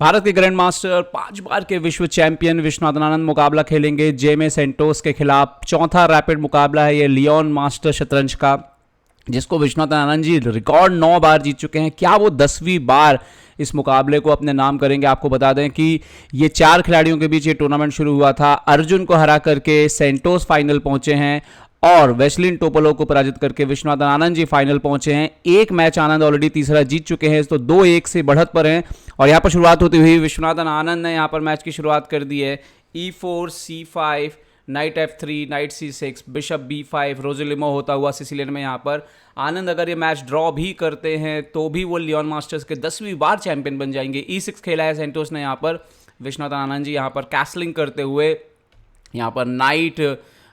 भारत के grand master 5 बार के विश्व चैंपियन विश्वनाथन आनंद मुकाबला खेलेंगे जेमे सेंटोस के खिलाफ। चौथा रैपिड मुकाबला है ये लियोन मास्टर शतरंज का, जिसको विश्वनाथन आनंद जी रिकॉर्ड 9 बार जीत चुके हैं। क्या वो 10वीं बार इस मुकाबले को अपने नाम करेंगे? आपको बता दें कि ये 4 खिलाड़ियों के बीच ये टूर्नामेंट शुरू हुआ था। अर्जुन को हरा करके सेंटोस फाइनल पहुंचे हैं और वेस्लिन टोपलो को पराजित करके विश्वनाथन आनंद जी फाइनल पहुंचे हैं। एक मैच आनंद ऑलरेडी तीसरा जीत चुके हैं, तो 2-1 से बढ़त पर हैं। और यहाँ पर शुरुआत होती हुई विश्वनाथन आनंद ने यहाँ पर मैच की शुरुआत कर दी है। E4 C5 night F3 night C6 bishop B5 रोजेलिमो होता हुआ सिसिलियन में। यहाँ पर आनंद अगर ये मैच ड्रॉ भी करते हैं तो भी वो लियोन मास्टर्स के 10वीं बार चैंपियन बन जाएंगे। E6 खेला है सेंटोस ने यहाँ पर। विश्वनाथन आनंद जी यहाँ पर कैसलिंग करते हुए यहाँ पर नाइट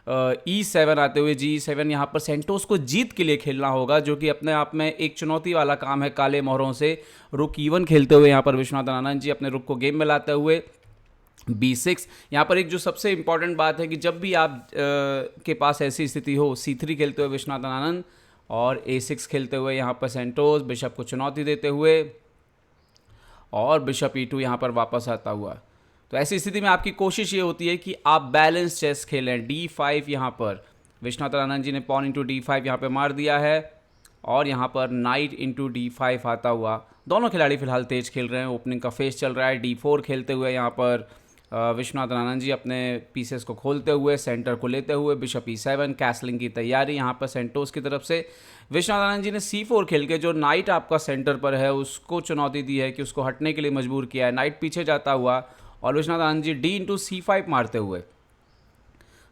E7 आते हुए G7। यहाँ पर सेंटोस को जीत के लिए खेलना होगा, जो कि अपने आप में एक चुनौती वाला काम है। काले मोहरों से रुक E1 खेलते हुए यहाँ पर विश्वनाथन आनंद जी अपने रुक को गेम में लाते हुए B6। यहाँ पर एक जो सबसे इंपॉर्टेंट बात है कि जब भी आप के पास ऐसी स्थिति हो, C3 खेलते हुए विश्वनाथन आनंद और A6 खेलते हुए यहाँ पर सेंटोस बिशप को चुनौती देते हुए और बिशप E2 यहाँ पर वापस आता हुआ। तो ऐसी स्थिति में आपकी कोशिश ये होती है कि आप बैलेंस चेस खेलें। D5 यहाँ पर विश्वनाथन आनंद जी ने पॉन इंटू D5 यहाँ पर मार दिया है और यहाँ पर नाइट इंटू D5 आता हुआ। दोनों खिलाड़ी फिलहाल तेज खेल रहे हैं, ओपनिंग का फेस चल रहा है। D4 खेलते हुए यहाँ पर विश्वनाथन आनंद जी अपने पीसेस को खोलते हुए सेंटर को लेते हुए बिशप E7 कैसलिंग की तैयारी यहाँ पर सेंटोस की तरफ से। विश्वनाथन आनंद जी ने C4 खेल के जो नाइट आपका सेंटर पर है उसको चुनौती दी है कि उसको हटने के लिए मजबूर किया है। नाइट पीछे जाता हुआ और Viswanathan Anand ji D into C5 मारते हुए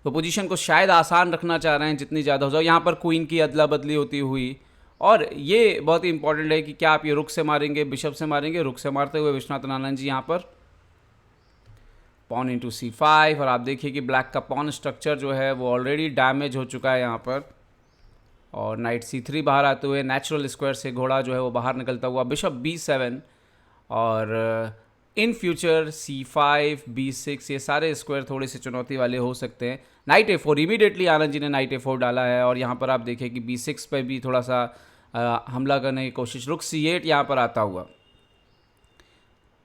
तो पोजीशन को शायद आसान रखना चाह रहे हैं जितनी ज़्यादा हो जाए। यहाँ पर क्वीन की अदला बदली होती हुई, और ये बहुत ही इंपॉर्टेंट है कि क्या आप ये रुक से मारेंगे बिशप से मारेंगे। रुक से मारते हुए विश्वनाथन आनंद जी यहाँ पर पॉन इंटू C5। और आप देखिए कि ब्लैक का पॉन स्ट्रक्चर जो है वो ऑलरेडी डैमेज हो चुका है यहाँ पर। और नाइट C3 बाहर आते हुए नेचुरल स्क्वायर से घोड़ा जो है वो बाहर निकलता हुआ बिशप B7 और इन फ्यूचर C5 B6 ये सारे स्क्वायर थोड़े से चुनौती वाले हो सकते हैं। Night A4 immediately Anand ji ने नाइट A4 डाला है और यहाँ पर आप देखें कि B6 पे भी थोड़ा सा हमला करने की कोशिश। रुक C8 यहाँ पर आता हुआ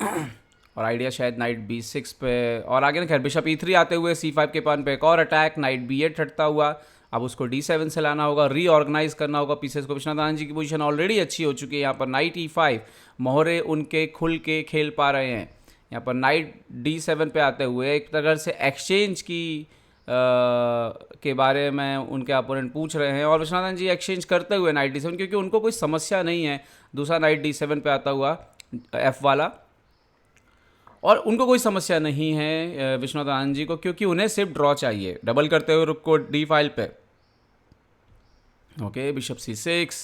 और आइडिया शायद नाइट B6 पे और आगे ना। खैर बिशप E3 आते हुए C5 के पान पे एक और अटैक। नाइट B8 हटता हुआ, अब उसको D7 से लाना होगा, रीऑर्गेनाइज करना होगा पीसेस को। विश्वनाथन आनंद जी की पोजीशन ऑलरेडी अच्छी हो चुकी है। यहाँ पर नाइट E5 मोहरे उनके खुल के खेल पा रहे हैं। यहाँ पर नाइट D7 पे आते हुए एक तरह से एक्सचेंज की के बारे में उनके अपोनेंट पूछ रहे हैं और विश्वनाथन जी एक्सचेंज करते हुए नाइट D7, क्योंकि उनको कोई समस्या नहीं है। दूसरा नाइट D7 पे आता हुआ F वाला, और उनको कोई समस्या नहीं है विश्वनाथन आनंद जी को, क्योंकि उन्हें सिर्फ ड्रॉ चाहिए। डबल करते हुए रुक को D फाइल पे okay bishop C6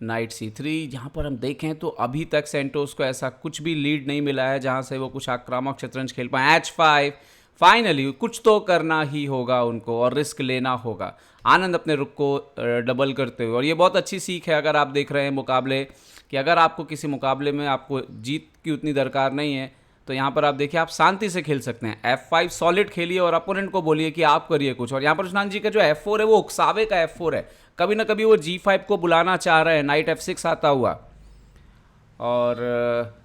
night C3। यहाँ पर हम देखें तो अभी तक सेंटोस को ऐसा कुछ भी लीड नहीं मिला है जहाँ से वो कुछ आक्रामक शतरंज खेल पाए। H5 फाइनली कुछ तो करना ही होगा उनको और रिस्क लेना होगा। आनंद अपने रुक को डबल करते हुए, और ये बहुत अच्छी सीख है अगर आप देख रहे हैं मुकाबले कि अगर आपको किसी मुकाबले में आपको जीत की उतनी दरकार नहीं है तो यहाँ पर आप देखिए आप शांति से खेल सकते हैं। F5 सॉलिड खेलिए और अपोनेंट को बोलिए कि आप करिए कुछ। और यहाँ पर विश्वनाथन जी का जो F4 है वो उकसावे का F4 है, कभी ना कभी वो G5 को बुलाना चाह रहे हैं। नाइट F6 आता हुआ और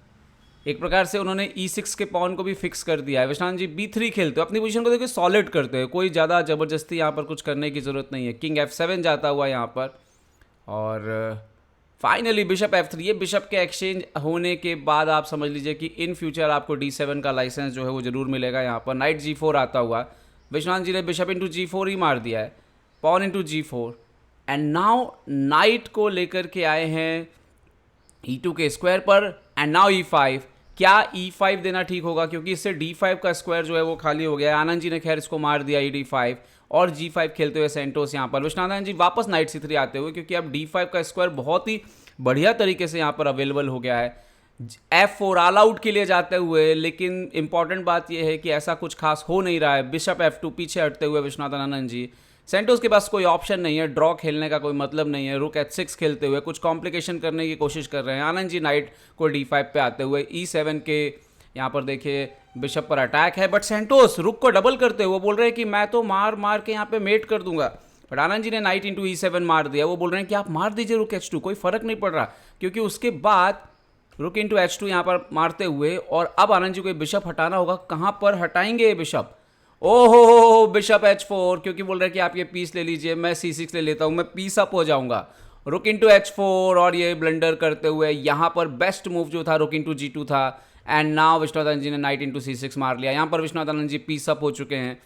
एक प्रकार से उन्होंने E6 के पॉन को भी फिक्स कर दिया है। विश्वनाथन जी B3 खेलते हो, अपनी पोजीशन को देखिए सॉलिड करते हैं, कोई ज़्यादा ज़बरदस्ती यहाँ पर कुछ करने की ज़रूरत नहीं है। किंग F7 जाता हुआ यहाँ पर और फाइनली बिशप F3। ये बिशप के एक्सचेंज होने के बाद आप समझ लीजिए कि इन फ्यूचर आपको D7 का लाइसेंस जो है वो ज़रूर मिलेगा। यहाँ पर नाइट G4 आता हुआ, विश्वनाथन जी ने बिशप इंटू G4 ही मार दिया है, pawn into G4 and now knight को लेकर के आए हैं E2 के स्क्वायर पर एंड नाउ E5। क्या E5 देना ठीक होगा, क्योंकि इससे D5 का स्क्वायर जो है वो खाली हो गया है। आनंद जी ने खैर इसको मार दिया E5 और G5 खेलते हुए सेंटोस यहाँ पर। विश्वनाथन जी वापस नाइट C3 आते हुए, क्योंकि अब D5 का स्क्वायर बहुत ही बढ़िया तरीके से यहाँ पर अवेलेबल हो गया है। F4 ऑल आउट के लिए जाते हुए, लेकिन इंपॉर्टेंट बात यह है कि ऐसा कुछ खास हो नहीं रहा है। बिशप F2 पीछे हटते हुए विश्वनाथन आनंद जी, सेंटोस के पास कोई ऑप्शन नहीं है, ड्रॉ खेलने का कोई मतलब नहीं है। रुक H6 खेलते हुए कुछ कॉम्प्लिकेशन करने की कोशिश कर रहे हैं। आनंद जी नाइट को D5 पे आते हुए E7 के यहाँ पर देखिए बिशप पर अटैक है, बट सेंटोस रुक को डबल करते हुए वो बोल रहे हैं कि मैं तो मार मार के यहाँ पे मेट कर दूंगा। बट आनंद जी ने नाइट इंटू E7 मार दिया। वो बोल रहे हैं कि आप मार दीजिए रुक H2, कोई फर्क नहीं पड़ रहा, क्योंकि उसके बाद रुक इंटू H2 यहाँ पर मारते हुए, और अब आनंद जी को बिशप हटाना होगा। कहाँ पर हटाएंगे ये बिशप? ओहो हो, बिशप H4, क्योंकि बोल रहे हैं कि आप ये पीस ले लीजिए, मैं C6 ले लेता हूँ, मैं पीस अप हो जाऊंगा। रुक इंटू H4, और ये ब्लंडर करते हुए यहाँ पर बेस्ट मूव जो था रुक इंटू G2 था। एंड नाउ विश्वनाथ आनंद जी ने नाइट इंटू C6 मार लिया। यहाँ पर विश्वनाथ आनंद जी पीस अप हो चुके हैं।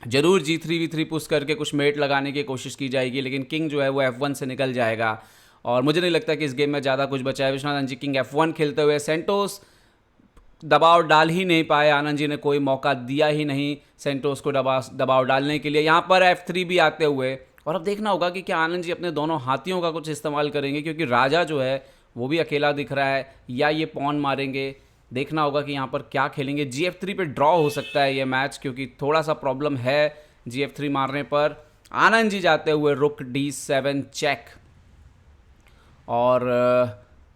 जरूर G3 V3 पुश करके कुछ मेट लगाने की कोशिश की जाएगी, लेकिन किंग जो है वो F1 से निकल जाएगा, और मुझे नहीं लगता कि इस गेम में ज़्यादा कुछ बचा है। विश्वनाथ आनंद जी किंग F1 खेलते हुए, सेंटोस दबाव डाल ही नहीं पाए, आनंद जी ने कोई मौका दिया ही नहीं सेंटोस को दबाव डालने के लिए। यहाँ पर F3 भी आते हुए, और अब देखना होगा कि क्या आनंद जी अपने दोनों हाथियों का कुछ इस्तेमाल करेंगे, क्योंकि राजा जो है वो भी अकेला दिख रहा है, या ये पॉन मारेंगे। देखना होगा कि यहाँ पर क्या खेलेंगे। GF3 पे ड्रॉ हो सकता है ये मैच, क्योंकि थोड़ा सा प्रॉब्लम है GF3 मारने पर। आनंद जी जाते हुए रुक D7 चेक, और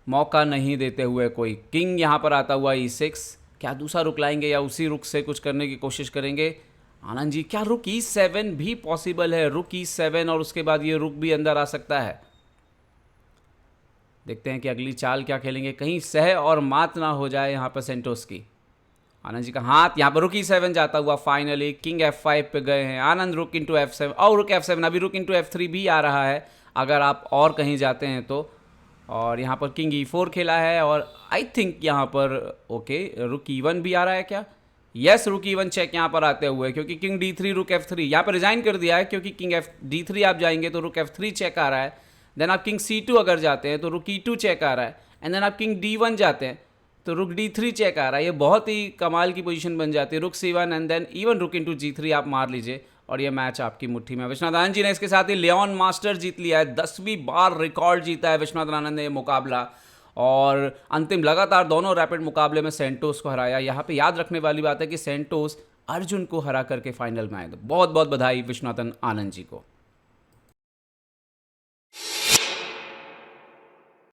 मौका नहीं देते हुए कोई किंग यहाँ पर आता हुआ E6। क्या दूसरा रुक लाएंगे या उसी रुक से कुछ करने की कोशिश करेंगे आनंद जी? क्या रुक E7 भी पॉसिबल है? रुक E7 और उसके बाद ये रुक भी अंदर आ सकता है। देखते हैं कि अगली चाल क्या खेलेंगे, कहीं सह और मात ना हो जाए यहाँ पर सेंटोस की। आनंद जी का हाथ यहाँ पर रुक E7 जाता हुआ, फाइनली किंग F5 पे गए हैं आनंद। रुक इंटू F7 और रुक F7, अभी रुक इंटू F3 भी आ रहा है अगर आप और कहीं जाते हैं तो। और यहाँ पर किंग E4 खेला है, और आई थिंक यहाँ पर ओके रुक E1 भी आ रहा है क्या? यस, रुक E1 चेक यहाँ पर आते हुए, क्योंकि किंग D3 रुक F3 यहाँ पर रिजाइन कर दिया है, क्योंकि किंग D3 आप जाएंगे तो रुक F3 चेक आ रहा है। देन आप किंग C2 अगर जाते हैं तो रुक E2 चेक आ रहा है, एंड देन आप किंग D1 जाते हैं तो रुक D3 चेक आ रहा है। ये बहुत ही कमाल की पोजीशन बन जाती है। Rook C1 and then even rook into G3 आप मार लीजिए, और ये मैच आपकी मुट्ठी में। विश्वनाथ आनंद जी ने इसके साथ ही लियोन मास्टर जीत लिया है। 10वीं बार रिकॉर्ड जीता है विश्वनाथ आनंद ने ये मुकाबला, और अंतिम लगातार दोनों रैपिड मुकाबले में सेंटोस को हराया। यहाँ पे याद रखने वाली बात है कि सेंटोस अर्जुन को हरा करके फाइनल में आए। बहुत बहुत बधाई विश्वनाथन आनंद जी को।